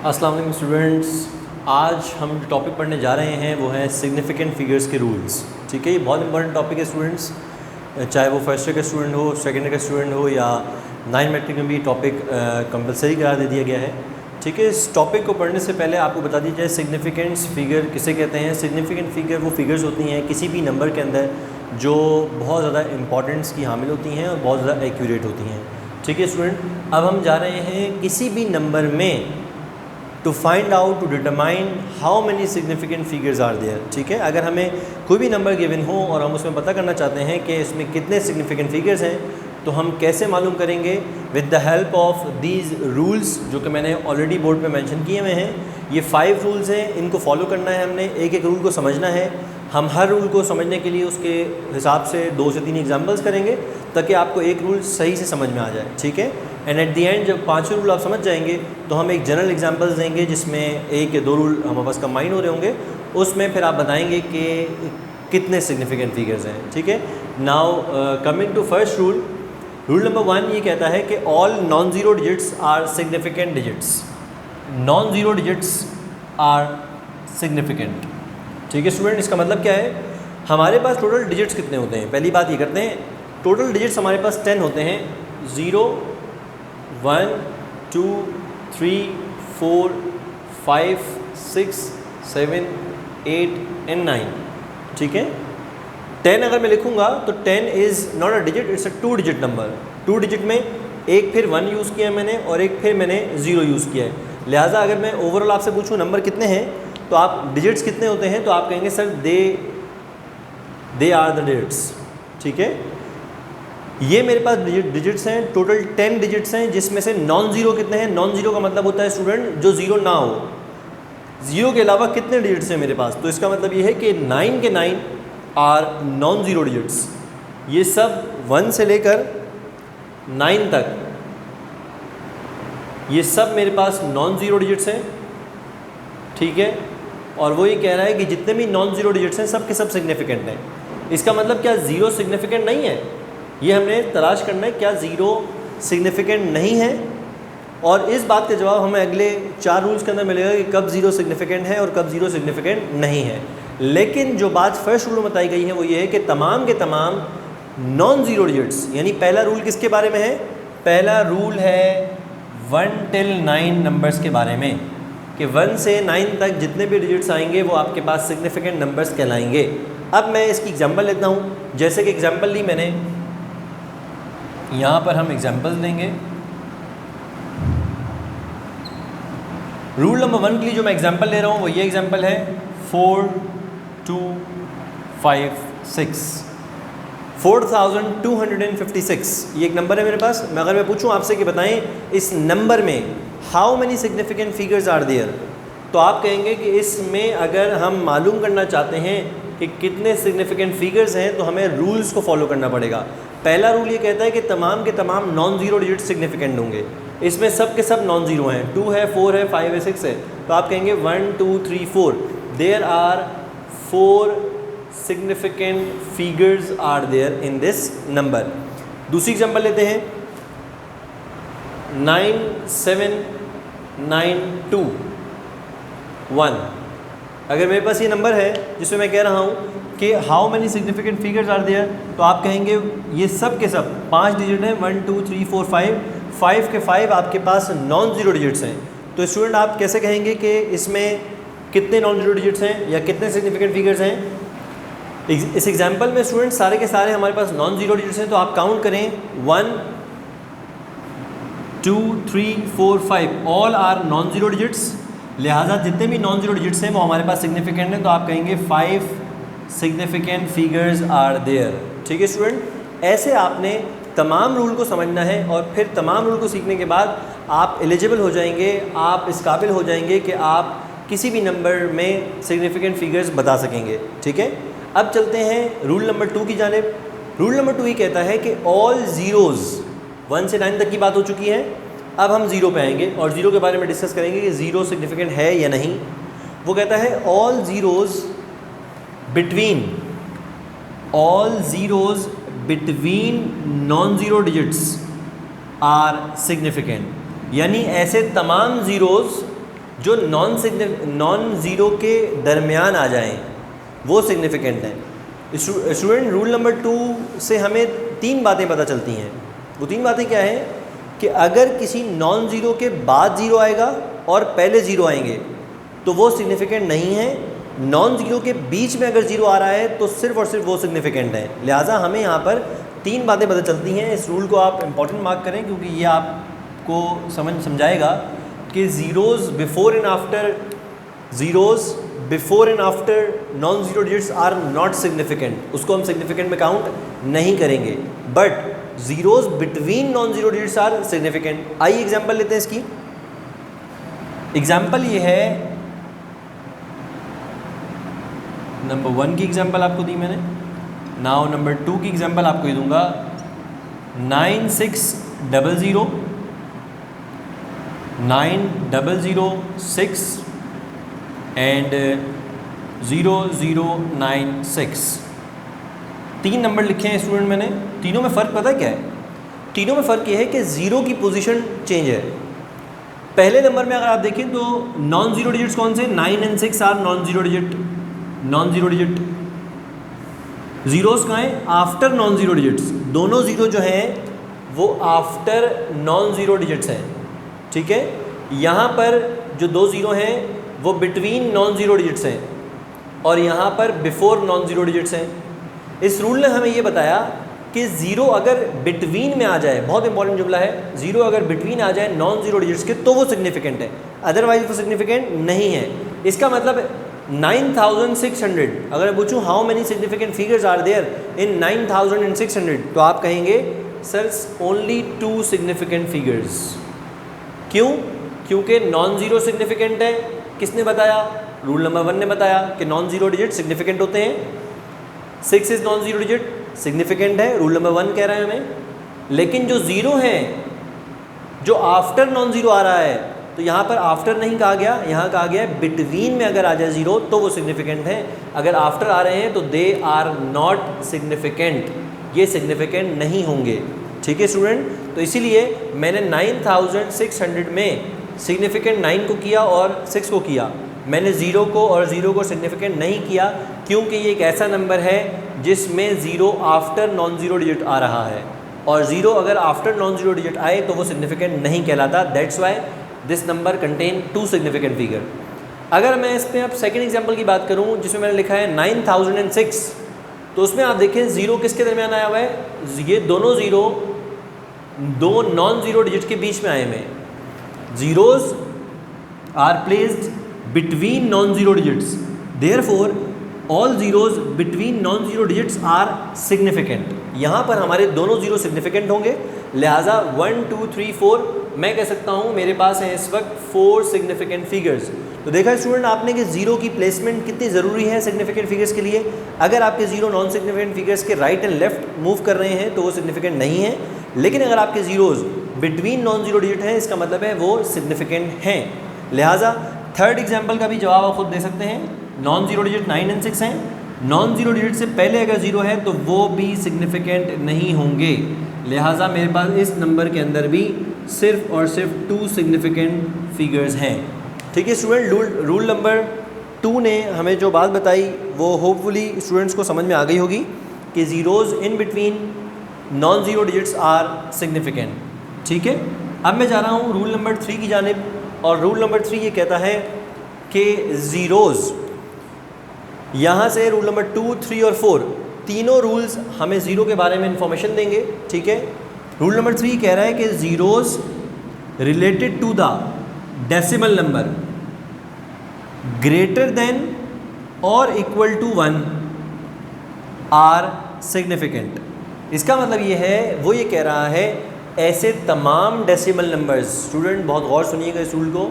अस्सलाम वालेकुम स्टूडेंट्स, आज हम जो टॉपिक पढ़ने जा रहे हैं वो है सिग्निफिकेंट फिगर्स के रूल्स। ठीक है, ये बहुत इंपॉर्टेंट टॉपिक है स्टूडेंट्स, चाहे वो फर्स्ट ईयर का स्टूडेंट हो, सेकेंड ईयर का स्टूडेंट हो या 9 मैट्रिक में भी टॉपिक कंपलसरी करार दे दिया गया है। ठीक है, इस टॉपिक को पढ़ने से पहले आपको बता दी जाए सिग्निफिकेंट फिगर किसे कहते हैं। सिग्निफिकेंट फिगर वो फिगर्स होती हैं किसी भी नंबर के अंदर जो बहुत ज़्यादा इंपॉर्टेंस की हामिल होती हैं और बहुत ज़्यादा एक्यूरेट होती हैं। ठीक है स्टूडेंट, अब हम जा रहे हैं किसी भी नंबर में to find out to determine how many significant figures are there. ठीक है, अगर हमें कोई भी नंबर गिवन हो और हम उसमें पता करना चाहते हैं कि इसमें कितने सिग्निफिकेंट फिगर्स हैं, तो हम कैसे मालूम करेंगे? With the help of these rules जो कि मैंने ऑलरेडी बोर्ड पे मेंशन किए हुए हैं। ये 5 रूल्स हैं, इनको फॉलो करना है हमने, एक एक रूल को समझना है। हम हर रूल को समझने के लिए उसके हिसाब से 2 से 3 एग्जाम्पल्स करेंगे ताकि आपको एक रूल सही से समझ में आ जाए। ठीक है, एंड एट दी एंड जब 5 रूल आप समझ जाएंगे तो हम एक जनरल एग्जांपल्स देंगे जिसमें 1 या 2 रूल हमारे पास कंबाइन हो रहे होंगे, उसमें फिर आप बताएंगे कि कितने सिग्निफिकेंट फिगर्स हैं। ठीक है, now coming to first rule, rule number 1 ये कहता है कि all non zero digits are significant digits. Non zero digits are significant. ठीक है स्टूडेंट, इसका मतलब क्या है? हमारे पास टोटल डिजिट्स कितने होते हैं? पहली बात ये करते हैं, टोटल डिजिट्स हमारे पास 10 होते हैं। 0 1 2 3 4 5 6 7 8 एंड 9। ठीक है, 10 अगर मैं लिखूंगा तो 10 is not a digit, it's a 2 digit number. 2 digit में एक फिर 1 यूज़ किया है मैंने और एक फिर मैंने 0 यूज़ किया है। लिहाजा अगर मैं ओवरऑल आपसे पूछूं नंबर कितने हैं तो आप डिजिट्स कितने होते हैं तो आप कहेंगे sir they are the digits. ठीक है, ये मेरे पास डिजिट्स हैं, टोटल 10 डिजिट्स हैं, जिसमें से नॉन ज़ीरो कितने हैं? नॉन ज़ीरो का मतलब होता है स्टूडेंट जो ज़ीरो ना हो। ज़ीरो के अलावा कितने डिजिट्स हैं मेरे पास? तो इसका मतलब ये है कि 9 के 9 आर नॉन ज़ीरो डिजिट्स। ये सब 1 से लेकर 9 तक ये सब मेरे पास नॉन ज़ीरो डिजिट्स हैं। ठीक है, और वो ये कह रहा है कि जितने भी नॉन ज़ीरो डिजिट्स हैं सब के सब सिग्निफिकेंट हैं। इसका मतलब क्या ज़ीरो सिग्निफिकेंट नहीं है? ये हमने तलाश करना है क्या ज़ीरो सिग्निफिकेंट नहीं है, और इस बात का जवाब हमें अगले 4 रूल्स के अंदर मिलेगा कि कब ज़ीरो सिग्निफिकेंट है और कब ज़ीरो सिग्निफिकेंट नहीं है। लेकिन जो बात फर्स्ट रूल में बताई गई है वो ये है कि तमाम के तमाम नॉन ज़ीरो डिजिट्स, यानी पहला रूल किसके बारे में है? पहला रूल है 1 till 9 नंबर्स के बारे में, कि 1 से 9 तक जितने भी डिजिट्स आएंगे वो आपके पास सिग्निफिकेंट नंबर्स कहलाएंगे। अब मैं इसकी एग्जांपल लेता हूँ, जैसे कि एग्जांपल ली मैंने, यहाँ पर हम एग्जांपल्स देंगे। रूल नंबर 1 के लिए जो मैं एग्जांपल ले रहा हूँ वो ये एग्जांपल है 4 2 5 6 4256। ये एक नंबर है मेरे पास। अगर मैं पूछूं आपसे कि बताएं इस नंबर में how many significant figures are there, तो आप कहेंगे कि इसमें अगर हम मालूम करना चाहते हैं कि कितने सिग्निफिकेंट फिगर्स हैं तो हमें रूल्स को फॉलो करना पड़ेगा। पहला रूल ये कहता है कि तमाम के तमाम नॉन ज़ीरो डिजिट सिग्निफिकेंट होंगे। इसमें सब के सब नॉन ज़ीरो हैं, 2 है, 4 है, 5 है, 6 है। तो आप कहेंगे 1 2 3 4 there are 4 significant figures are there in this number. दूसरी एग्जांपल लेते हैं 9 7 9 2 1। अगर मेरे पास ये नंबर है जिसमें मैं कह रहा हूँ कि how many significant figures are there, तो आप कहेंगे ये सब के सब 5 डिजिट हैं, 1 2 3 4 5 के 5 आपके पास नॉन ज़ीरो डिजिट्स हैं। तो स्टूडेंट आप कैसे कहेंगे कि इसमें कितने नॉन ज़ीरो डिजिट्स हैं या कितने सिग्निफिकेंट फिगर्स हैं? इस एग्जांपल में स्टूडेंट सारे के सारे हमारे पास नॉन ज़ीरो डिजिट्स हैं, तो आप काउंट करें 1 2 3 4 5 all are non zero digits. लिहाजा जितने भी नॉन ज़ीरो डिजिट्स हैं वो हमारे पास सिग्निफिकेंट हैं, तो आप कहेंगे 5 सिग्निफिकेंट फिगर्स आर देयर। ठीक है स्टूडेंट, ऐसे आपने तमाम रूल को समझना है और फिर तमाम रूल को सीखने के बाद आप एलिजिबल हो जाएंगे, आप इस काबिल हो जाएंगे कि आप किसी भी नंबर में सिग्निफिकेंट फिगर्स बता सकेंगे। ठीक है, अब चलते हैं रूल नंबर 2 की जानिब। रूल नंबर 2 ये कहता है कि ऑल ज़ीरोज़, 1 से 9 तक की बात हो चुकी है, अब हम ज़ीरो पे आएंगे और ज़ीरो के बारे में डिस्कस करेंगे कि ज़ीरो सिग्निफिकेंट है या नहीं। वो कहता है all zeros between non zero digits are significant, यानी ऐसे तमाम ज़ीरोज़ जो नॉन ज़ीरो के दरमियान आ जाएं वो सिग्निफिकेंट हैं। स्टूडेंट रूल नंबर 2 से हमें 3 बातें पता चलती हैं। वो 3 बातें क्या हैं कि अगर किसी नॉन ज़ीरो के बाद ज़ीरो आएगा और पहले ज़ीरो आएंगे तो वो सिग्निफिकेंट नहीं है। नॉन ज़ीरो के बीच में अगर ज़ीरो आ रहा है तो सिर्फ़ और सिर्फ वो सिग्निफिकेंट है। लिहाजा हमें यहाँ पर 3 बातें पता चलती हैं। इस रूल को आप इम्पॉर्टेंट मार्क करें क्योंकि ये आपको समझाएगा कि zeros before and after non zero digits are not significant. उसको हम सिग्निफिकेंट में काउंट नहीं करेंगे, but zeros between non zero digits are significant. आइए एग्जांपल लेते हैं इसकी। एग्जांपल ये है, नंबर 1 की एग्जांपल आपको दी मैंने। नाउ नंबर 2 की एग्जांपल आपको ये दूंगा। 9600 9006 एंड 0096। 3 नंबर लिखे हैं स्टूडेंट मैंने। तीनों में फ़र्क पता है क्या है? तीनों में फ़र्क ये है कि ज़ीरो की पोजीशन चेंज है। पहले नंबर में अगर आप देखें तो नॉन ज़ीरो डिजिट्स कौन से? 9 and 6 are non zero digit. Zeros कहाँ हैं? After non zero digits. दोनों ज़ीरो जो हैं वो आफ्टर नॉन ज़ीरो डिजिट्स हैं, ठीक है। यहाँ पर जो 2 ज़ीरो हैं वो बिटवीन नॉन ज़ीरो डिजिट्स हैं और यहाँ पर बिफोर नॉन ज़ीरो डिजिट्स हैं। इस रूल ने हमें ये बताया कि ज़ीरो अगर बिटवीन में आ जाए, बहुत इंपॉर्टेंट जुमला है, ज़ीरो अगर बिटवीन आ जाए नॉन ज़ीरो डिजिट्स के तो वो सिग्निफिकेंट है, अदरवाइज वो सिग्निफिकेंट नहीं है। इसका मतलब 9600, अगर मैं पूछूं how many significant figures are there in 9600, तो आप कहेंगे सर ओनली 2 सिग्निफिकेंट फिगर्स। क्यों? क्योंकि नॉन ज़ीरो सिग्निफिकेंट है। किसने बताया? रूल नंबर 1 ने बताया कि नॉन ज़ीरो डिजिट सिग्निफिकेंट होते हैं। 6 is non zero digit, significant है, रूल नंबर 1 कह रहा है हमें। लेकिन जो ज़ीरो है जो आफ्टर नॉन ज़ीरो आ रहा है, तो यहाँ पर आफ्टर नहीं कहा गया, यहाँ कहा गया है बिटवीन में अगर आ जाए ज़ीरो तो वो सिग्निफिकेंट है। अगर आफ्टर आ रहे हैं तो दे आर नॉट सिग्निफिकेंट, ये सिग्निफिकेंट नहीं होंगे, ठीक है स्टूडेंट। तो इसीलिए मैंने 9600 में सिग्निफिकेंट 9 को किया और 6 को किया। मैंने ज़ीरो को सिग्निफिकेंट नहीं किया क्योंकि ये एक ऐसा नंबर है जिसमें zero after non zero digit आ रहा है, और ज़ीरो अगर आफ्टर नॉन ज़ीरो डिजिट आए तो वो सिग्निफिकेंट नहीं कहलाता। That's why this number contain 2 significant figure. अगर मैं इस पर अब सेकेंड एग्जाम्पल की बात करूँ जिसमें मैंने लिखा है 9006, तो उसमें आप देखें ज़ीरो किसके दरमियान आया हुआ है? ये दोनों ज़ीरो 2 नॉन ज़ीरो डिजिट के बीच में आए हुए हैं। Zeros are placed between non zero digits, therefore all zeros between non zero digits are significant. यहाँ पर हमारे दोनों ज़ीरो सिग्निफिकेंट होंगे, लिहाजा 1 2 3 4 मैं कह सकता हूँ मेरे पास हैं इस वक्त 4 सिग्निफिकेंट फिगर्स। तो देखा स्टूडेंट आपने कि ज़ीरो की प्लेसमेंट कितनी ज़रूरी है सिग्निफिकेंट फिगर्स के लिए। अगर आपके ज़ीरो नॉन सिग्निफिकेंट फिगर्स के राइट एंड लेफ्ट मूव कर रहे हैं तो वो सिग्निफिकेंट नहीं है, लेकिन अगर आपके zeros between non zero digit हैं इसका मतलब है वो सिग्निफिकेंट हैं। लिहाजा थर्ड एग्जाम्पल का भी जवाब आप खुद दे सकते हैं। नॉन ज़ीरो डिजिट 9 and 6 हैं, नॉन ज़ीरो डिजिट से पहले अगर ज़ीरो है तो वो भी सिग्निफिकेंट नहीं होंगे। लिहाजा मेरे पास इस नंबर के अंदर भी सिर्फ और सिर्फ 2 सिग्निफिकेंट फिगर्स हैं, ठीक है स्टूडेंट। रूल नंबर 2 ने हमें जो बात बताई वो होपफुली स्टूडेंट्स को समझ में आ गई होगी कि zeros in between non zero digits are significant, ठीक है। अब मैं जा रहा हूँ रूल नंबर 3 की जानिब, और रूल नंबर 3 ये कहता है कि ज़ीरोज़, यहाँ से रूल नंबर 2 3 और 4 तीनों रूल्स हमें ज़ीरो के बारे में इंफॉर्मेशन देंगे, ठीक है। रूल नंबर 3 कह रहा है कि zeros related to the decimal number greater than और इक्वल टू 1 आर सिग्निफिकेंट। इसका मतलब ये है, वो ये कह रहा है ऐसे तमाम डेसिमल नंबर्स, स्टूडेंट बहुत गौर सुनिएगा इस रूल को,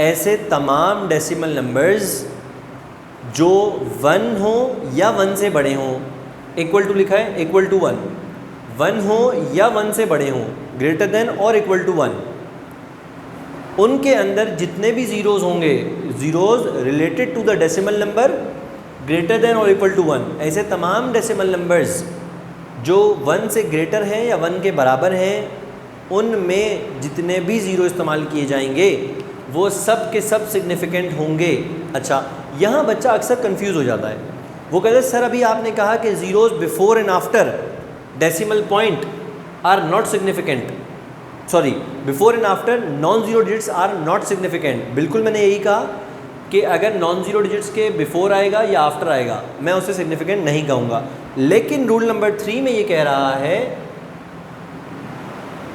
ऐसे तमाम डेसिमल नंबर्स जो 1 हो या 1 से बड़े हों, इक्वल टू लिखा है इक्वल टू 1, 1 हो या 1 से बड़े हों, ग्रेटर देन और इक्वल टू 1, उनके अंदर जितने भी ज़ीरोज़ होंगे, zeros related to the decimal number greater than और इक्वल टू 1, ऐसे तमाम डेसिमल नंबर्स जो 1 से ग्रेटर हैं या 1 के बराबर हैं, उनमें जितने भी ज़ीरो इस्तेमाल किए जाएंगे वो सब के सब सिग्निफिकेंट होंगे। अच्छा, यहाँ बच्चा अक्सर कंफ्यूज हो जाता है। वो कहते हैं सर अभी आपने कहा कि zeros before and after decimal point are not significant, sorry before and after non zero digits are not significant. बिल्कुल मैंने यही कहा कि अगर नॉन ज़ीरो डिजिट्स के बिफोर आएगा या आफ्टर आएगा मैं उसे सिग्निफिकेंट नहीं कहूँगा। लेकिन रूल नंबर 3 में ये कह रहा है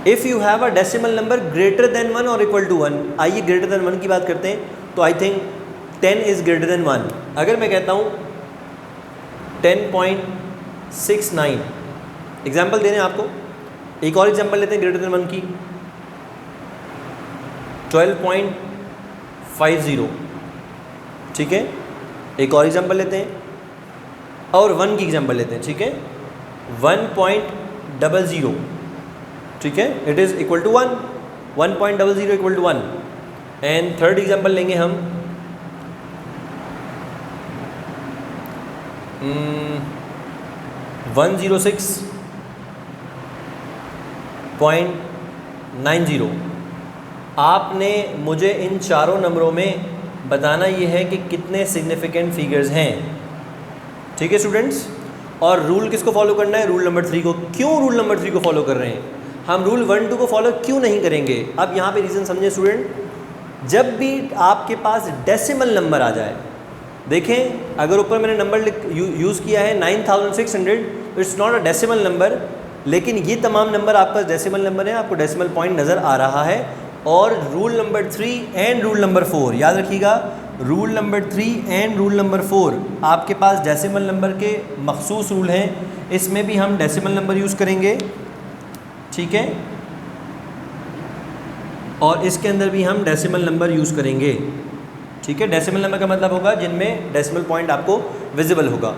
if you have a decimal number greater than 1 और इक्वल टू 1। आइए ग्रेटर देन 1 की बात करते हैं। तो I think 10 is greater than 1। अगर मैं कहता हूँ 10.69, एग्जाम्पल दे रहे हैं आपको। एक और एग्जाम्पल लेते हैं ग्रेटर देन 1 की, 12.50, ठीक है। एक और एग्जाम्पल लेते हैं और 1 की एग्जाम्पल लेते हैं, ठीक है। 1.00, ठीक है, it is equal to 1, 1.00 equal to 1। And third example लेंगे हम 106.90। आपने मुझे इन चारों नंबरों में बताना ये है कि कितने सिग्निफिकेंट फिगर्स हैं, ठीक है स्टूडेंट्स। और रूल किसको फॉलो करना है? रूल नंबर 3 को। क्यों रूल नंबर 3 को फॉलो कर रहे हैं? हम रूल 1 2 को फॉलो क्यों नहीं करेंगे? अब यहाँ पे रीज़न समझे स्टूडेंट। जब भी आपके पास डेसिमल नंबर आ जाए, देखें अगर ऊपर मैंने नंबर यूज़ किया है 9600, तो it's not a decimal number, लेकिन ये तमाम नंबर आपका डेसिमल नंबर है, आपको डेसिमल पॉइंट नज़र आ रहा है। और rule number 3 and rule number 4 याद रखिएगा, rule number 3 and rule number 4 आपके पास डेसिमल नंबर के मखसूस रूल हैं। इसमें भी हम डेसिमल नंबर यूज़ करेंगे, ठीक है, और इसके अंदर भी हम डेसिमल नंबर यूज़ करेंगे, ठीक है। डेसिमल नंबर का मतलब होगा जिनमें डेसिमल पॉइंट आपको विजिबल होगा।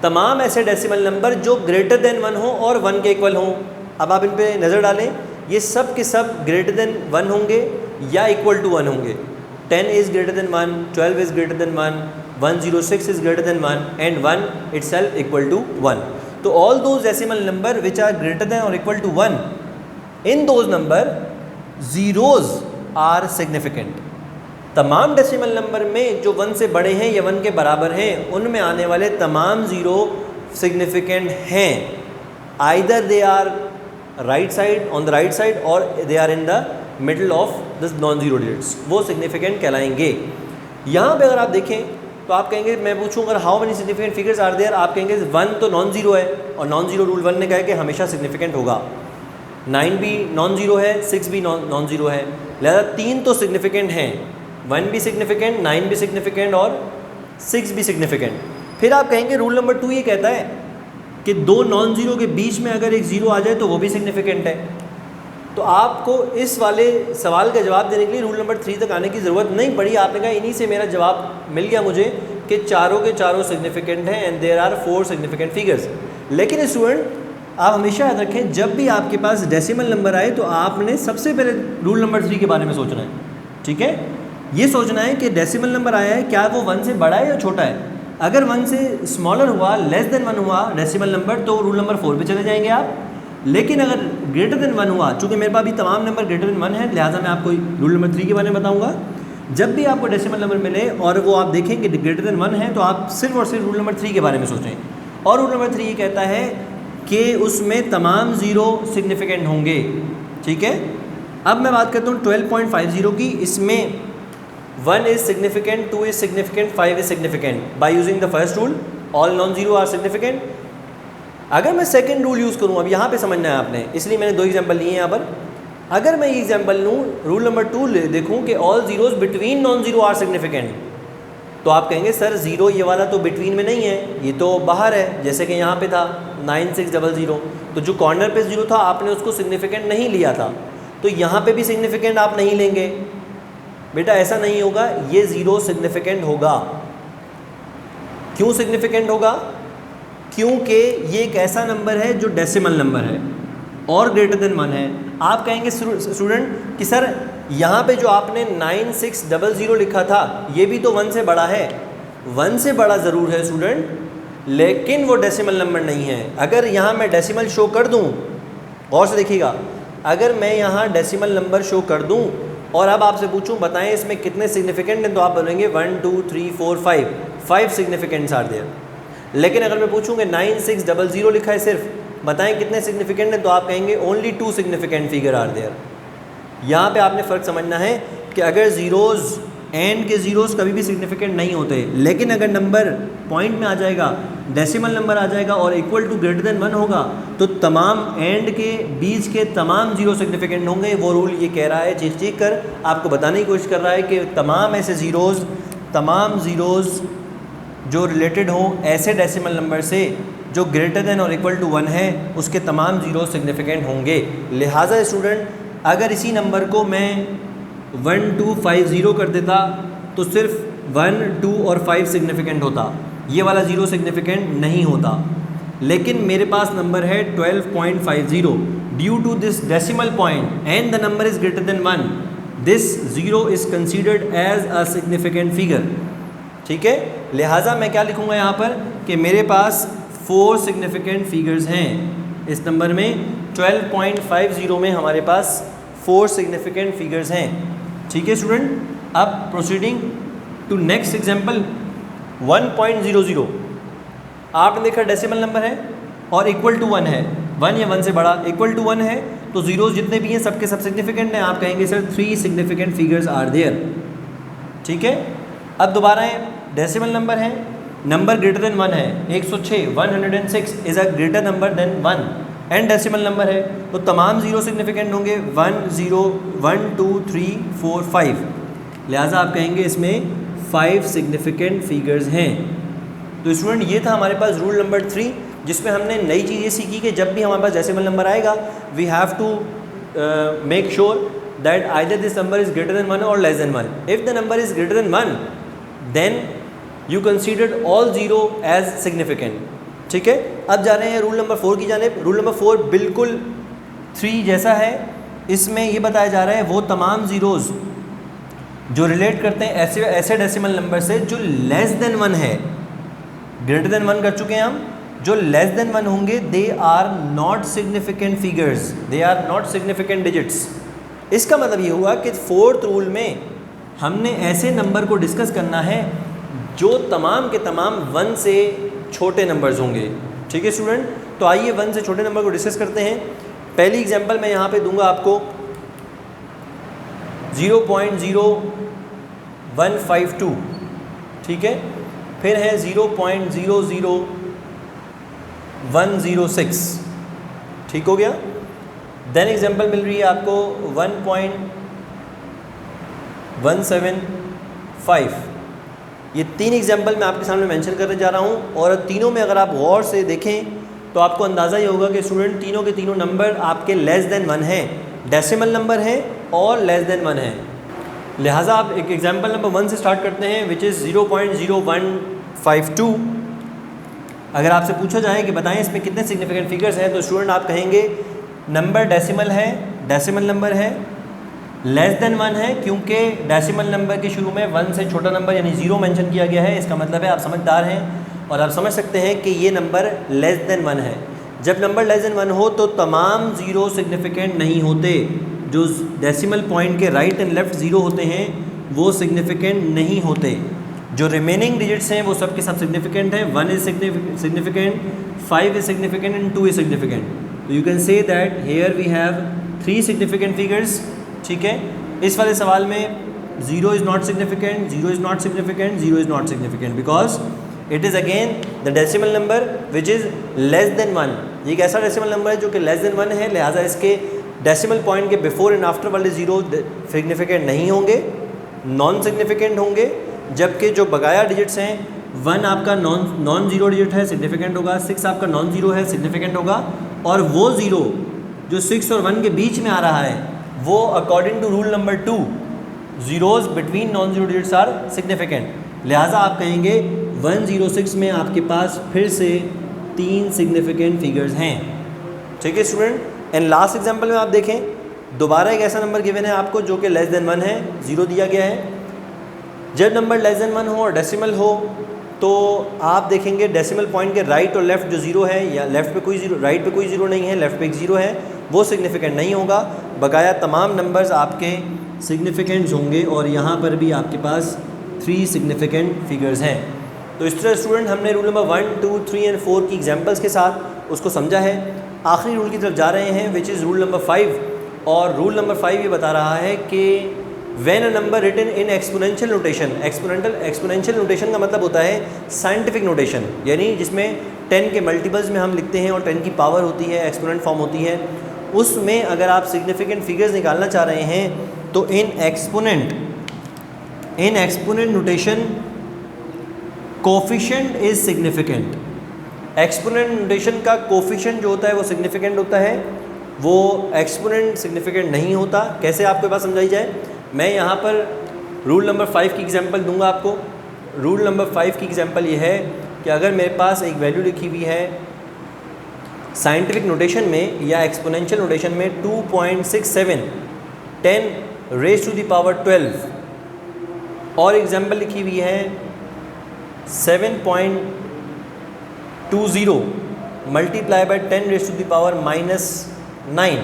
तमाम ऐसे डेसिमल नंबर जो ग्रेटर देन 1 हो और 1 के इक्वल हों। अब आप इन पे नज़र डालें, ये सब के सब ग्रेटर देन 1 होंगे या इक्वल टू 1 होंगे। 10 is greater than 1, 12 is greater than 1, 106 is greater than 1 and 1 itself equal to 1। तो all those decimal number which are greater than और equal to 1, in those number zeros are significant. तमाम decimal number में जो 1 से बड़े हैं या 1 के बराबर हैं, उनमें आने वाले तमाम ज़ीरो सिग्निफिकेंट हैं। Either they are right side on the right side और they are in the middle of the non zero digits, वो सिग्निफिकेंट कहलाएंगे। यहाँ पे अगर आप देखें तो आप कहेंगे, मैं पूछूँ अगर how many significant figures are there, आप कहेंगे 1 तो नॉन ज़ीरो है और नॉन ज़ीरो रूल 1 ने कहा कि हमेशा सिग्निफिकेंट होगा। 9 भी नॉन ज़ीरो है, 6 भी नॉन ज़ीरो है, लिहाजा 3 तो सिग्निफिकेंट हैं, 1 भी सिग्निफिकेंट, 9 भी सिग्निफिकेंट और 6 भी सिग्निफिकेंट। फिर आप कहेंगे रूल नंबर 2 ये कहता है कि 2 नॉन ज़ीरो के बीच में अगर एक ज़ीरो आ जाए तो वो भी सिग्निफिकेंट है। तो आपको इस वाले सवाल का जवाब देने के लिए रूल नंबर 3 तक आने की ज़रूरत नहीं पड़ी। आपने कहा इन्हीं से मेरा जवाब मिल गया मुझे कि चारों के चारों सिग्निफिकेंट हैं and there are 4 significant figures. लेकिन स्टूडेंट आप हमेशा याद रखें, जब भी आपके पास डेसिमल नंबर आए तो आपने सबसे पहले रूल नंबर 3 के बारे में सोचना है, ठीक है। ये सोचना है कि डेसिमल नंबर आया है, क्या वो 1 से बड़ा है या छोटा है। अगर 1 से स्मॉलर हुआ, लेस देन 1 हुआ डेसिमल नंबर, तो रूल नंबर 4 पे चले जाएंगे आप। लेकिन अगर ग्रेटर देन 1 हुआ, चूँकि मेरे पास भी तमाम नंबर ग्रेटर देन 1 है, लिहाजा मैं आपको रूल नंबर 3 के बारे में बताऊँगा। जब भी आपको डेसिमल नंबर मिले और वो आप देखें कि ग्रेटर देन 1 है, तो आप सिर्फ और सिर्फ रूल नंबर 3 के बारे में सोचें। और रूल नंबर 3 ये कहता है कि उसमें तमाम ज़ीरो सिग्निफिकेंट होंगे, ठीक है। अब मैं बात करता हूँ 12.50 की। इसमें 1 is significant, 2 is significant, 5 is significant. By using the first rule all non zero are significant. अगर मैं सेकंड रूल यूज़ करूँ, अब यहाँ पे समझना है आपने, इसलिए मैंने 2 एग्जांपल लिए हैं यहाँ पर। अगर मैं ये एग्जांपल लूँ, रूल नंबर 2 देखूँ कि all zeros between non zero are significant, तो आप कहेंगे सर ज़ीरो ये वाला तो बिटवीन में नहीं है, ये तो बाहर है। जैसे कि यहाँ पे था 9600, तो जो कॉर्नर पे ज़ीरो था आपने उसको सिग्निफिकेंट नहीं लिया था, तो यहाँ पे भी सिग्निफिकेंट आप नहीं लेंगे। बेटा ऐसा नहीं होगा, ये ज़ीरो सिग्निफिकेंट होगा। क्यों सिग्निफिकेंट होगा? क्योंकि ये एक ऐसा नंबर है जो डेसिमल नंबर है और ग्रेटर देन 1 है। आप कहेंगे स्टूडेंट कि सर यहाँ पे जो आपने 9600 लिखा था, ये भी तो 1 से बड़ा है। 1 से बड़ा ज़रूर है स्टूडेंट, लेकिन वो डेसिमल नंबर नहीं है। अगर यहाँ मैं डेसिमल शो कर दूँ, गौर से देखिएगा, अगर मैं यहाँ डेसिमल नंबर शो कर दूँ और अब आपसे पूछूं बताएं इसमें कितने सिग्निफिकेंट हैं, तो आप बोलेंगे 1 2 3 4 5 सिग्निफिकेंट्स आर देयर। लेकिन अगर मैं पूछूं कि 9600 लिखा है सिर्फ, बताएं कितने सिग्निफिकेंट हैं, तो आप कहेंगे only 2 significant figure are there. यहाँ पे आपने फ़र्क समझना है कि अगर ज़ीरोज़ एंड के ज़ीरोज़ कभी भी सिग्निफिकेंट नहीं होते, लेकिन अगर नंबर पॉइंट में आ जाएगा, डेसिमल नंबर आ जाएगा और इक्वल टू ग्रेटर देन 1 होगा, तो तमाम एंड के बीच के तमाम ज़ीरो सिग्निफिकेंट होंगे। वो रूल ये कह रहा है, चीख कर आपको बताने की कोशिश कर रहा है कि तमाम ऐसे ज़ीरोज़, तमाम ज़ीरोज़ जो रिलेटेड हों ऐसे डेसिमल नंबर से जो ग्रेटर देन और इक्वल टू 1 है, उसके तमाम ज़ीरो सिग्निफिकेंट होंगे। लिहाजा स्टूडेंट, अगर इसी नंबर को मैं 1250 कर देता तो सिर्फ 1 2 और 5 सिग्निफिकेंट होता, ये वाला ज़ीरो सिग्निफिकेंट नहीं होता। लेकिन मेरे पास नंबर है 12.50, due to this decimal point and the number is greater than 1, this zero is considered as a significant figure. ठीक है, लिहाजा मैं क्या लिखूँगा यहाँ पर कि मेरे पास 4 सिग्निफिकेंट फिगर्स हैं इस नंबर में। 12.50 में हमारे पास 4 सिग्निफिकेंट फिगर्स हैं। ठीक है स्टूडेंट, अब प्रोसीडिंग टू नेक्स्ट एग्जांपल 1.00। आपने देखा डेसिमल नंबर है और इक्वल टू 1 है, 1 या 1 से बड़ा, इक्वल टू 1 है, तो ज़ीरोज़ जितने भी हैं सबके सब सिग्निफिकेंट हैं। आप कहेंगे sir 3 significant figures are there. ठीक है, अब दोबारा है, डेसिमल नंबर है, नंबर ग्रेटर देन 1 है, 106 106 is a greater number than 1 and decimal number है, तो तमाम ज़ीरो सिग्निफिकेंट होंगे 1 0 1 2 3 4 5। लिहाजा आप कहेंगे इसमें 5 सिग्निफिकेंट फिगर्स हैं। तो स्टूडेंट, ये था हमारे पास रूल नंबर 3, जिसमें हमने नई चीज़ ये सीखी कि जब भी हमारे पास डेसिमल नंबर आएगा, we have to make sure that either this number is greater than 1 और less than 1। If the number is greater than 1 then you considered all zero as significant. ठीक है, अब जा रहे हैं रूल नंबर 4 की जानिब। रूल नंबर 4 बिल्कुल 3 जैसा है। इसमें ये बताया जा रहा है वो तमाम ज़ीरोज़ जो रिलेट करते हैं ऐसे डेसिमल नंबर से जो लेस देन 1 है। ग्रेटर देन 1 कर चुके हैं हम, जो लेस देन 1 होंगे they are not significant figures, they are not significant digits. इसका मतलब ये हुआ कि 4th रूल में हमने ऐसे नंबर को डिस्कस करना है जो तमाम के तमाम 1 से छोटे नंबर्स होंगे। ठीक है स्टूडेंट, तो आइए 1 से छोटे नंबर को डिस्कस करते हैं। पहली एग्जांपल मैं यहाँ पे दूंगा आपको 0.0152। ठीक है, फिर है 0.00106। ठीक हो गया। देन एग्जांपल मिल रही है आपको 1.175। ये 3 एग्जाम्पल मैं आपके सामने मेंशन करने जा रहा हूँ, और तीनों में अगर आप गौर से देखें तो आपको अंदाज़ा ये होगा कि स्टूडेंट तीनों के तीनों नंबर आपके लेस देन 1 हैं, डेसिमल नंबर हैं और लेस देन 1 हैं। लिहाजा आप एक एग्जाम्पल नंबर 1 से स्टार्ट करते हैं, विच इज़ 0.0152। अगर आपसे पूछा जाए कि बताएं इसमें कितने सिग्निफिकेंट फिगर्स हैं, तो स्टूडेंट आप कहेंगे नंबर डेसिमल है, डेसिमल नंबर है, लेस देन 1 है, क्योंकि डेसिमल नंबर के शुरू में 1 से छोटा नंबर यानी 0 मेंशन किया गया है। इसका मतलब है आप समझदार हैं और आप समझ सकते हैं कि ये नंबर लेस देन 1 है। जब नंबर लेस देन 1 हो तो तमाम ज़ीरो सिग्निफिकेंट नहीं होते। जो डेसिमल पॉइंट के राइट एंड लेफ़्ट ज़ीरो होते हैं वो सिग्निफिकेंट नहीं होते। जो रिमेनिंग डिजिट्स हैं वो सब के सब सिग्निफिकेंट हैं। 1 is significant, 5 is significant and 2 is significant. तो you can say that here we have 3 significant figures. ठीक है, इस वाले सवाल में 0 is not significant, 0 is not significant, 0 is not significant because it is again the decimal number which is less than 1। ये एक ऐसा डेसिमल नंबर है जो कि लेस देन 1 है, लिहाजा इसके डेसिमल पॉइंट के बिफोर एंड आफ्टर वाले ज़ीरो सिग्निफिकेंट नहीं होंगे, नॉन सिग्निफिकेंट होंगे। जबकि जो बकाया डिजिट्स हैं, 1 आपका नॉन ज़ीरो डिजिट है, सिग्निफिकेंट होगा, 6 आपका नॉन ज़ीरो है, सिग्निफिकेंट होगा, और वो ज़ीरो जो 6 और 1 के बीच में आ रहा है वो according to rule number 2 zeros between non zero digits are significant. लिहाजा आप कहेंगे 106 में आपके पास फिर से 3 सिग्निफिकेंट फिगर्स हैं। ठीक है स्टूडेंट, एंड लास्ट एग्जांपल में आप देखें दोबारा एक ऐसा नंबर गिवन है आपको जो कि लेस देन 1 है, 0 दिया गया है। जब नंबर लेस देन 1 हो और डेसिमल हो तो आप देखेंगे डेसिमल पॉइंट के राइट और लेफ़्ट जो ज़ीरो है, या लेफ़्ट पे कोई ज़ीरो, राइट पे कोई ज़ीरो नहीं है, लेफ़्ट पे एक ज़ीरो है, वो सिग्निफिकेंट नहीं होगा। बकाया तमाम नंबर्स आपके सिग्निफिकेंट्स होंगे और यहाँ पर भी आपके पास 3 सिग्निफिकेंट फिगर्स हैं। तो इस तरह स्टूडेंट हमने रूल नंबर 1, 2, 3 एंड 4 की एग्जांपल्स के साथ उसको समझा है। आखिरी रूल की तरफ जा रहे हैं विच इज़ रूल नंबर 5, और रूल नंबर 5 ये बता रहा है कि when a number written in exponential notation, exponential notation का मतलब होता है साइंटिफिक नोटेशन, यानी जिसमें 10 के मल्टीपल्स में हम लिखते हैं और 10 की पावर होती है, एक्सपोनेंट फॉर्म होती है, उसमें अगर आप सिग्निफिकेंट फिगर्स निकालना चाह रहे हैं तो in exponent notation coefficient is significant. Exponent notation का कोफिशिएंट जो होता है वो सिग्निफिकेंट होता है, वो एक्सपोनेंट सिग्निफिकेंट नहीं होता। कैसे आपके पास समझाई जाए, मैं यहाँ पर रूल नंबर 5 की एग्जांपल दूंगा आपको। रूल नंबर 5 की एग्जांपल ये है कि अगर मेरे पास एक वैल्यू लिखी हुई है साइंटिफिक नोटेशन में या एक्सपोनेंशियल नोटेशन में 2.67 10 रेज़ टू द पावर 12, और एग्जांपल लिखी हुई है 7.20 multiply by 10 raise to the power -9।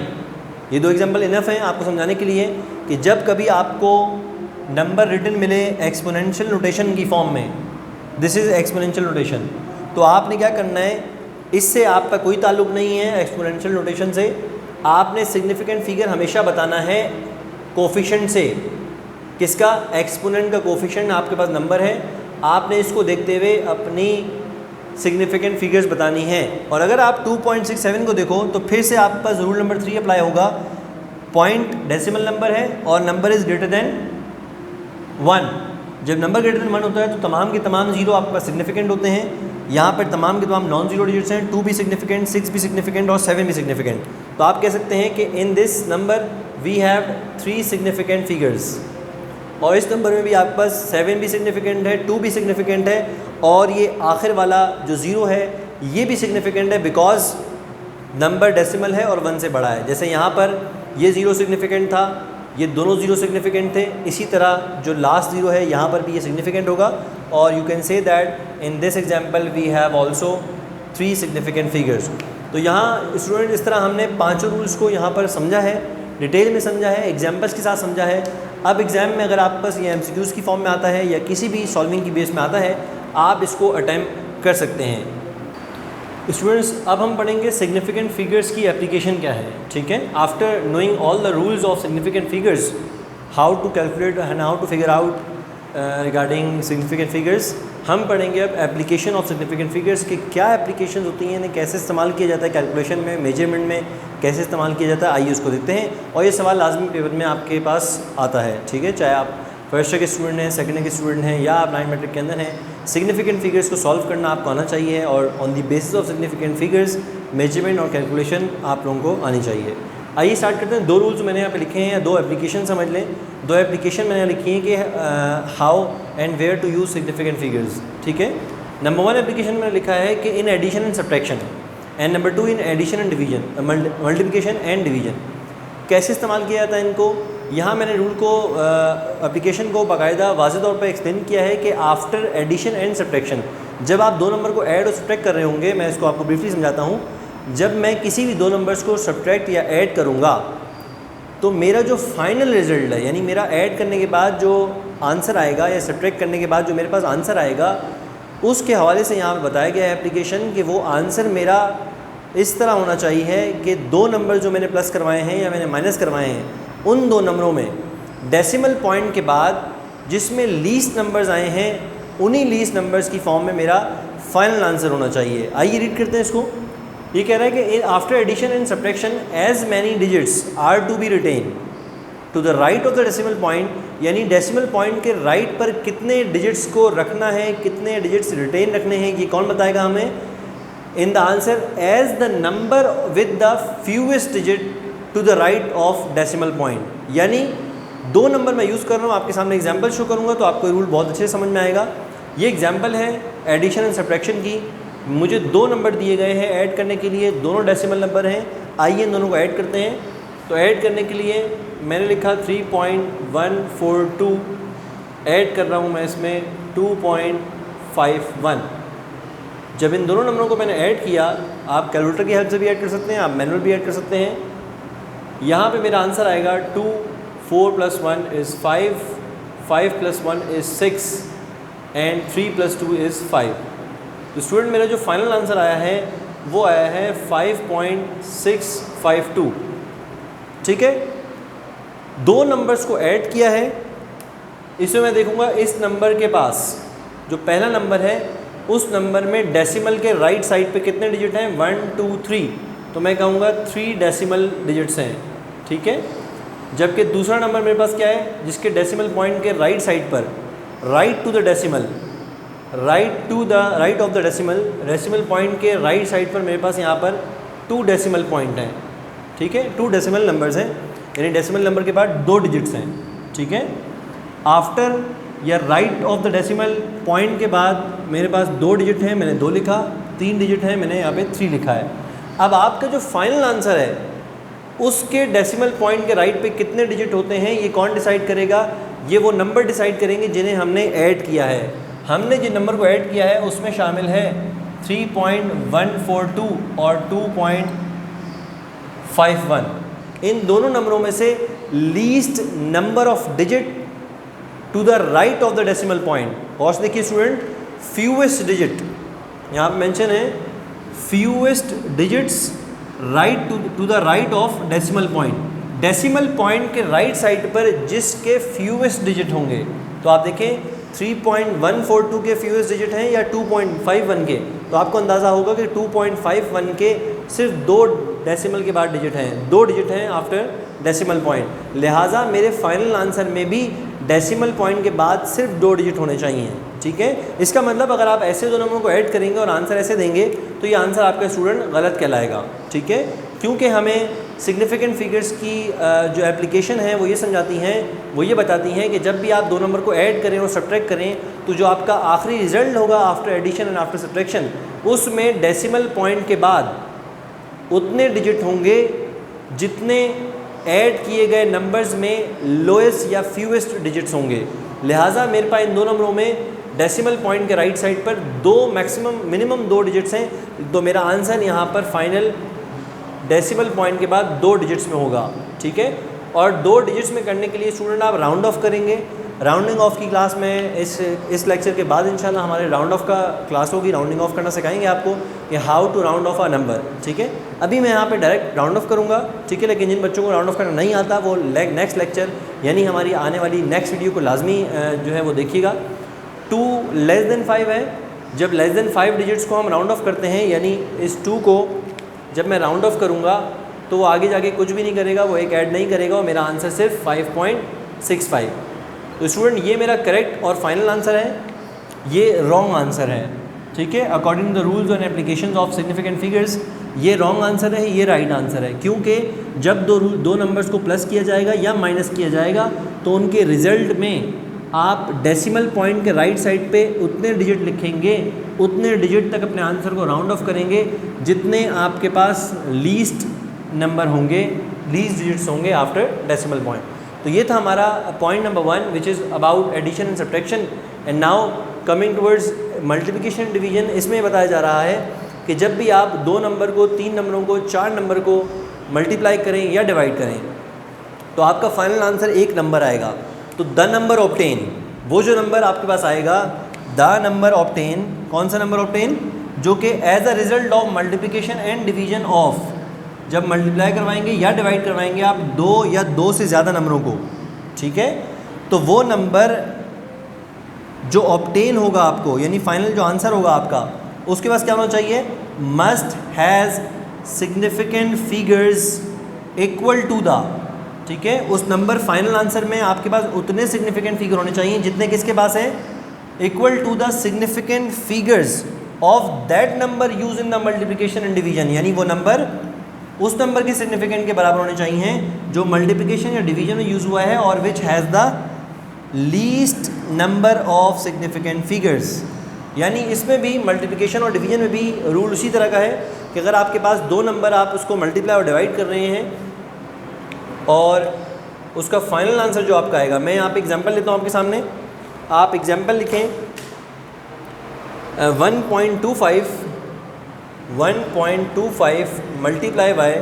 ये 2 एग्जांपल इनफ हैं आपको समझाने के लिए कि जब कभी आपको नंबर रिटन मिले एक्सपोनेंशियल नोटेशन की फॉर्म में, दिस इज़ एक्सपोनेंशियल नोटेशन, तो आपने क्या करना है, इससे आपका कोई ताल्लुक़ नहीं है एक्सपोनेंशियल नोटेशन से। आपने सिग्निफिकेंट फिगर हमेशा बताना है कोफिशिएंट से। किसका? एक्सपोनेंट का कोफिशिएंट आपके पास नंबर है, आपने इसको देखते हुए अपनी सिग्निफिकेंट फिगर्स बतानी है। और अगर आप 2.67 को देखो तो फिर से आपके पास रूल नंबर 3 अप्लाई होगा। पॉइंट डेसिमल नंबर है और नंबर इज़ ग्रेटर देन 1। जब नंबर ग्रेटर देन 1 होता है तो तमाम के तमाम जीरो आपके पास सिग्निफिकेंट होते हैं। यहाँ पर तमाम के तमाम नॉन जीरो डिजिट्स हैं, 2 भी सिग्निफिकेंट, 6 भी सिग्निफिकेंट और 7 भी सिग्निफिकेंट। तो आप कह सकते हैं कि in this number we have 3 significant figures, और इस नंबर में भी आपके पास 7 भी सिग्निफिकेंट है, 2 भी सिग्निफिकेंट है, और ये आखिर वाला जो ज़ीरो है ये भी सिग्निफिकेंट है बिकॉज नंबर डेसिमल है और 1 से बड़ा है। जैसे यहाँ पर ये ज़ीरो सिग्निफिकेंट था, ये दोनों ज़ीरो सिग्निफिकेंट थे, इसी तरह जो लास्ट ज़ीरो है यहाँ पर भी ये सिग्निफिकेंट होगा। और you can say that in this example we have also 3 significant figures. तो यहाँ स्टूडेंट इस तरह हमने पांचों रूल्स को यहाँ पर समझा है, डिटेल में समझा है, एग्जाम्पल्स के साथ समझा है। अब एग्ज़ाम में अगर आपके पास ये MCQs की फॉर्म में आता है या किसी भी सॉल्विंग की बेस में आता है, आप इसको अटैम्प्ट कर सकते हैं। स्टूडेंट्स अब हम पढ़ेंगे सिग्निफिकेंट फिगर्स की एप्लीकेशन क्या है, ठीक है। After knowing all the rules of significant figures, how to calculate and how to figure out regarding significant figures, हम पढ़ेंगे अब एप्लीकेशन ऑफ सिग्निफिकेंट फिगर्स कि क्या एप्लीकेशन होती हैं, इन्हें कैसे इस्तेमाल किया जाता है कैलकुलेशन में, मेजरमेंट में कैसे इस्तेमाल किया जाता है। आइए उसको देखते हैं, और ये सवाल लाजमी पेपर में आपके पास आता है, ठीक है। चाहे आप फर्स्ट ईयर के स्टूडेंट हैं, सेकंड ईयर के स्टूडेंट हैं, या आप 9 मैट्रिक के अंदर हैं, सिग्निफिकेंट फिगर्स को सॉल्व करना आपको आना चाहिए, और on the basis of significant figures measurement और कैलकुलेशन आप लोगों को आनी चाहिए। आइए स्टार्ट करते हैं। 2 रूल्स मैंने यहाँ पे लिखे हैं, या 2 एप्लीकेशन समझ लें। 2 एप्लीकेशन मैंने लिखी हैं कि how and where to use significant figures, ठीक है। नंबर 1 एप्लीकेशन मैंने लिखा है कि in addition and subtraction, and number 2 in addition and division, multiplication and division. कैसे इस्तेमाल किया जाता है इनको, यहाँ मैंने रूल को एप्लीकेशन को बाकायदा वाज़ेह तौर पर एक्सप्लेन किया है कि आफ्टर एडिशन एंड सब्ट्रैक्शन, जब आप 2 नंबर को ऐड और सब्ट्रैक्ट कर रहे होंगे, मैं इसको आपको ब्रीफली समझाता हूँ। जब मैं किसी भी 2 नंबर्स को सब्ट्रैक्ट या ऐड करूँगा तो मेरा जो फाइनल रिज़ल्ट है, यानी मेरा ऐड करने के बाद जो आंसर आएगा या सब्ट्रैक्ट करने के बाद जो मेरे पास आंसर आएगा, उसके हवाले से यहाँ पर बताया गया है एप्लीकेशन कि वो आंसर मेरा इस तरह होना चाहिए कि 2 नंबर जो मैंने प्लस करवाए हैं या मैंने माइनस करवाए हैं, उन 2 नंबरों में डेसिमल पॉइंट के बाद जिसमें लीस्ट नंबर्स आए हैं, उन्हीं लीस्ट नंबर्स की फॉर्म में मेरा फाइनल आंसर होना चाहिए। आइए रीड करते हैं इसको। ये कह रहा है कि after addition and subtraction as many digits are to be written to the right of the decimal point, यानी डेसिमल पॉइंट के राइट पर कितने डिजिट्स को रखना है, कितने डिजिट्स रिटेन रखने हैं, ये कौन बताएगा हमें। In the answer as the number with the fewest digit to the right of decimal point, यानी 2 नंबर मैं यूज़ कर रहा हूँ, आपके सामने एग्जाम्पल शो करूँगा तो आपको रूल बहुत अच्छे से समझ में आएगा। ये एग्जाम्पल है एडिशन एंड सब्ट्रैक्शन की। मुझे 2 नंबर दिए गए हैं ऐड करने के लिए, दोनों डेसिमल नंबर हैं। आइए इन दोनों को ऐड करते हैं। तो ऐड करने के लिए मैंने लिखा 3.142, ऐड कर रहा हूँ मैं इसमें 2.51। जब इन दोनों नंबरों को मैंने ऐड किया, आप कैलकुलेटर की हेल्प से भी ऐड कर सकते हैं, आप मैनुअल भी ऐड कर सकते हैं। यहाँ पे मेरा आंसर आएगा 4 + 1 is 5, 5 + 1 is 6 एंड 3 + 2 is 5। तो स्टूडेंट मेरा जो फाइनल आंसर आया है वो आया है 5.652। ठीक है, दो नंबर्स को ऐड किया है। इसमें मैं देखूंगा इस नंबर के पास जो पहला नंबर है उस नंबर में डेसिमल के राइट साइड पे कितने डिजिट हैं, 1 2 3, तो मैं कहूँगा 3 डेसिमल डिजिट्स हैं। ठीक है, जबकि दूसरा नंबर मेरे पास क्या है जिसके डेसिमल पॉइंट के राइट साइड पर, right to the decimal, right of the decimal point के राइट साइड पर मेरे पास यहाँ पर 2 डेसिमल पॉइंट हैं। ठीक है, 2 डेसिमल नंबर्स हैं, यानी डेसिमल नंबर के बाद 2 डिजिट्स हैं। ठीक है, आफ्टर या right of the decimal point के बाद मेरे पास 2 डिजिट हैं, मैंने 2 लिखा, 3 डिजिट हैं, मैंने यहाँ पे 3 लिखा है। अब आपका जो फाइनल आंसर है उसके डेसिमल पॉइंट के राइट पे कितने डिजिट होते हैं ये कौन डिसाइड करेगा, ये वो नंबर डिसाइड करेंगे जिन्हें हमने ऐड किया है। हमने जिन नंबर को ऐड किया है उसमें शामिल है 3.142 और 2.51। इन दोनों नंबरों में से least number of digit to the right of the decimal point, और देखिए स्टूडेंट फ्यूएस्ट डिजिट यहाँ पर मेंशन है, fewest digits right to the right of decimal point, decimal point के राइट साइड पर जिसके फ्यूएस्ट डिजिट होंगे। तो आप देखें 3.142 के फ्यूएस्ट डिजिट हैं या 2.51 के, तो आपको अंदाज़ा होगा कि 2.51 के सिर्फ 2 डेसिमल के बाद डिजिट हैं, 2 डिजिट हैं आफ्टर डेसिमल पॉइंट। लिहाजा मेरे फाइनल आंसर में भी डेसिमल पॉइंट के बाद सिर्फ 2 डिजिट होने चाहिए। ठीक है, इसका मतलब अगर आप ऐसे दो नंबरों को ऐड करेंगे और आंसर ऐसे देंगे तो ये आंसर आपका स्टूडेंट गलत कहलाएगा। ठीक है, क्योंकि हमें सिग्निफिकेंट फिगर्स की जो एप्लीकेशन है वो ये समझाती हैं, वो ये बताती हैं कि जब भी आप 2 नंबर को ऐड करें और सब्ट्रैक्ट करें तो जो आपका आखिरी रिजल्ट होगा after addition and after subtraction उसमें डेसिमल पॉइंट के बाद उतने डिजिट होंगे जितने ऐड किए गए नंबर्स में लोएस्ट या फ्यूएस्ट डिजिट्स होंगे। लिहाजा मेरे पास इन 2 नंबरों में डेसिमल पॉइंट के राइट साइड पर 2 मिनिमम 2 डिजिट्स हैं, तो मेरा आंसर यहाँ पर फाइनल डेसिमल पॉइंट के बाद 2 डिजिट्स में होगा। ठीक है, और 2 डिजिट्स में करने के लिए स्टूडेंट आप राउंड ऑफ करेंगे। राउंडिंग ऑफ की क्लास में इस लेक्चर के बाद इंशाल्लाह हमारे राउंड ऑफ का क्लास होगी, राउंडिंग ऑफ करना सिखाएंगे आपको कि how to round off a number. ठीक है, अभी मैं यहाँ पे डायरेक्ट राउंड ऑफ करूँगा। ठीक है, लेकिन जिन बच्चों को राउंड ऑफ करना नहीं आता वो नेक्स्ट लेक्चर यानी हमारी आने वाली नेक्स्ट वीडियो को लाजमी जो है वो देखिएगा। 2 <5 है, जब <5 डिजिट्स को हम राउंड ऑफ करते हैं यानी इस 2 को जब मैं राउंड ऑफ करूँगा तो वो आगे जाके कुछ भी नहीं करेगा, वो एक ऐड नहीं करेगा और मेरा आंसर सिर्फ 5.65। तो स्टूडेंट ये मेरा करेक्ट और फाइनल आंसर है, ये रॉन्ग आंसर है। ठीक है, according to the rules and applications of significant figures ये रॉन्ग आंसर है, ये राइट आंसर है। क्योंकि जब दो नंबर्स को प्लस किया जाएगा या माइनस किया जाएगा तो उनके रिज़ल्ट में आप डेसिमल पॉइंट के राइट साइड पे उतने डिजिट लिखेंगे, उतने डिजिट तक अपने आंसर को राउंड ऑफ करेंगे जितने आपके पास लीस्ट नंबर होंगे, लीस्ट डिजिट्स होंगे आफ्टर डेसिमल पॉइंट। तो ये था हमारा point number 1 which is about addition and subtraction. And now coming towards multiplication division, इसमें बताया जा रहा है कि जब भी आप 2 नंबर को, 3 नंबरों को, 4 नंबर को मल्टीप्लाई करें या डिवाइड करें तो आपका फाइनल आंसर एक नंबर आएगा। तो द नंबर ऑब्टेन, वो जो नंबर आपके पास आएगा, द नंबर ऑब्टेन, कौन सा नंबर ऑब्टेन, जो कि as a result of multiplication and division of, जब मल्टीप्लाई करवाएंगे या डिवाइड करवाएंगे आप 2 या 2 से ज़्यादा नंबरों को। ठीक है, तो वो नंबर जो ऑब्टेन होगा आपको यानी फाइनल जो आंसर होगा आपका, उसके पास क्या होना चाहिए, must has significant figures equal to the. ठीक है, उस नंबर फाइनल आंसर में आपके पास उतने सिग्निफिकेंट फिगर होने चाहिए जितने किसके पास है, equal to the significant figures of that number use in the multiplication and division, यानी वो नंबर उस नंबर के सिग्निफिकेंट के बराबर होने चाहिए जो मल्टीप्लिकेशन या डिवीजन में यूज़ हुआ है और which has the least number of significant figures. यानी इसमें भी मल्टीप्लिकेशन और डिवीजन में भी रूल उसी तरह का है कि अगर आपके पास 2 नंबर आप उसको मल्टीप्लाई और डिवाइड कर रहे हैं और उसका फाइनल आंसर जो आपका आएगा, मैं यहाँ पे एग्जांपल लेता हूँ आपके सामने, आप एग्जांपल लिखें 1.25 मल्टीप्लाई बाय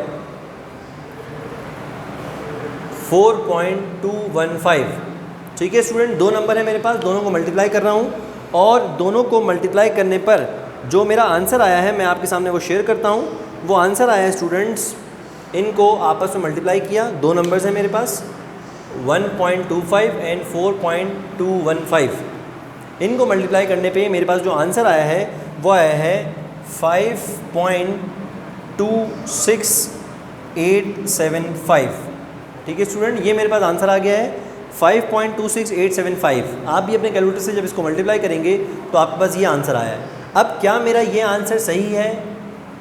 4.215। ठीक है स्टूडेंट, दो नंबर है मेरे पास, दोनों को मल्टीप्लाई कर रहा हूँ और दोनों को मल्टीप्लाई करने पर जो मेरा आंसर आया है मैं आपके सामने वो शेयर करता हूँ। वो आंसर आया है स्टूडेंट्स, इनको आपस में मल्टीप्लाई किया, दो नंबर्स हैं मेरे पास 1.25 एंड 4.215। इनको मल्टीप्लाई करने पे मेरे पास जो आंसर आया है वो आया है 5.26875। ठीक है स्टूडेंट, ये मेरे पास आंसर आ गया है 5.26875। आप भी अपने कैलकुलेटर से जब इसको मल्टीप्लाई करेंगे तो आपके पास ये आंसर आया है। अब क्या मेरा ये आंसर सही है,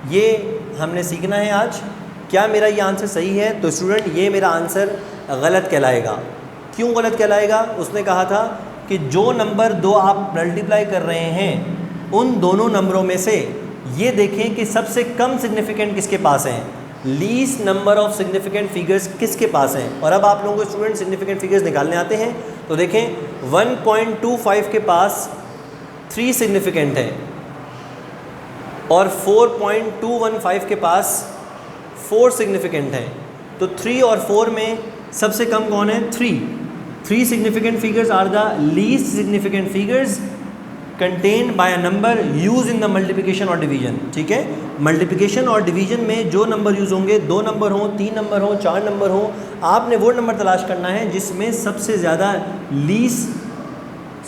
ये हमने सीखना है आज। क्या मेरा ये आंसर सही है? तो स्टूडेंट ये मेरा आंसर गलत कहलाएगा। क्यों गलत कहलाएगा? उसने कहा था कि जो नंबर दो आप मल्टीप्लाई कर रहे हैं उन दोनों नंबरों में से ये देखें कि सबसे कम सिग्निफिकेंट किसके पास हैं, least number of significant figures किसके पास हैं। और अब आप लोगों को स्टूडेंट सिग्निफिकेंट फिगर्स निकालने आते हैं तो देखें 1.25 के पास 3 सिग्निफिकेंट है और 4.215 के पास 4 सिग्निफिकेंट हैं। तो 3 और 4 में सबसे कम कौन है? 3 significant figures are the least significant figures contained by a number use in the multiplication और डिवीजन। ठीक है, मल्टीप्लिकेशन और डिवीजन में जो नंबर यूज़ होंगे, 2 नंबर हों, 3 नंबर हों, 4 नंबर हों, आपने वो नंबर तलाश करना है जिसमें सबसे ज़्यादा लीस्ट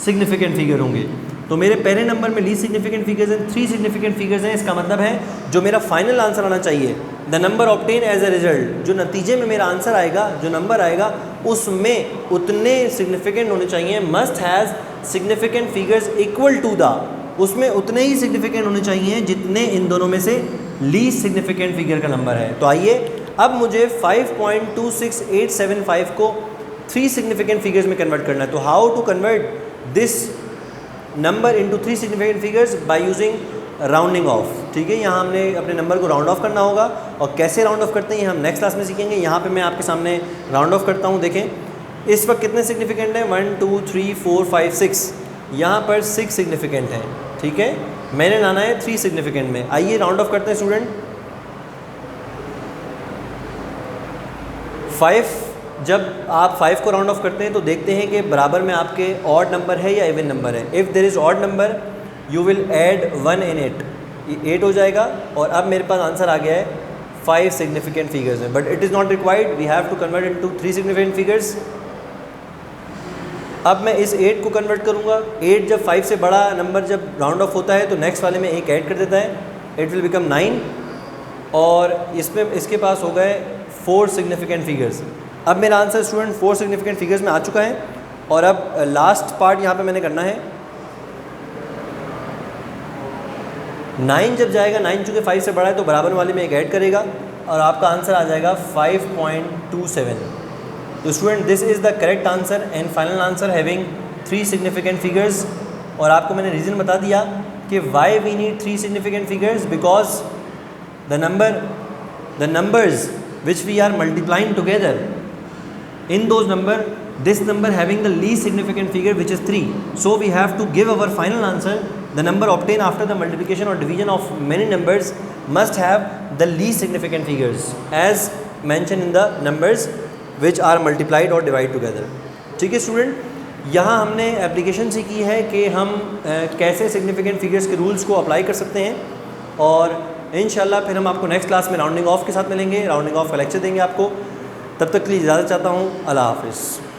सिग्निफिकेंट फिगर होंगे। तो मेरे पहले नंबर में लीस्ट सिग्निफिकेंट फिगर्स हैं, 3 सिग्निफिकेंट फिगर्स हैं। इसका मतलब है जो मेरा फाइनल आंसर आना चाहिए, the number obtain as a result, जो नतीजे में मेरा आंसर आएगा, जो नंबर आएगा उसमें उतने सिग्निफिकेंट होने चाहिए, must has significant figures equal to the, उसमें उतने ही सिग्निफिकेंट होने चाहिए जितने इन दोनों में से लीस्ट सिग्निफिकेंट फिगर का नंबर है। तो आइए अब मुझे 5.26875 को 3 सिग्निफिकेंट फिगर्स में कन्वर्ट करना है। तो how to convert this number into 3 significant figures by using rounding off. ठीक है, यहाँ हमने अपने नंबर को राउंड ऑफ करना होगा और कैसे राउंड ऑफ करते हैं हम नेक्स्ट क्लास में सीखेंगे। यहाँ पे मैं आपके सामने राउंड ऑफ करता हूँ। देखें इस वक्त कितने सिग्निफिकेंट हैं, 1 2 3 4 5 6, यहाँ पर 6 सिग्निफिकेंट हैं। ठीक है, मैंने लाना है 3 सिग्निफिकेंट में। आइए राउंड ऑफ करते हैं स्टूडेंट। 5, जब आप 5 को राउंड ऑफ करते हैं तो देखते हैं कि बराबर में आपके ऑड नंबर है या इवन नंबर है। If there is odd number you will add 1 in it, 8 हो जाएगा। और अब मेरे पास आंसर आ गया है 5 सिग्निफिकेंट फिगर्स हैं, but it is not required, we have to convert into 3 significant figures. अब मैं इस 8 को कन्वर्ट करूँगा। 8 जब 5 से बड़ा नंबर जब राउंड ऑफ होता है तो नेक्स्ट वाले में एक ऐड कर देता है, इट विल बिकम 9। और इसमें इसके पास हो गए 4 सिग्निफिकेंट फिगर्स। अब मेरा आंसर स्टूडेंट 4 सिग्निफिकेंट फिगर्स में आ चुका है। और अब लास्ट पार्ट यहाँ पे मैंने करना है, 9 जब जाएगा, 9 चूँकि 5 से बड़ा है तो बराबर वाले में एक ऐड करेगा और आपका आंसर आ जाएगा 5.27। तो student this is the correct answer and final answer having 3 significant figures. और आपको मैंने रीज़न बता दिया कि why we need 3 significant figures, because the numbers which we are multiplying together, in those number, this number having the least significant figure which is 3. So we have to give our final answer, the number obtained after the multiplication or division of many numbers must have the least significant figures as mentioned in the numbers which are multiplied or divided together. ठीक है student, यहाँ हमने application सीखी है कि हम कैसे significant figures के रूल्स को अप्लाई कर सकते हैं। और इंशाल्लाह फिर हम आपको नेक्स्ट क्लास में राउंडिंग ऑफ के साथ मिलेंगे, राउंडिंग ऑफ का लेक्चर देंगे आपको। तब तक के लिए इजाज़त चाहता हूँ, अल्लाह हाफ़िज़।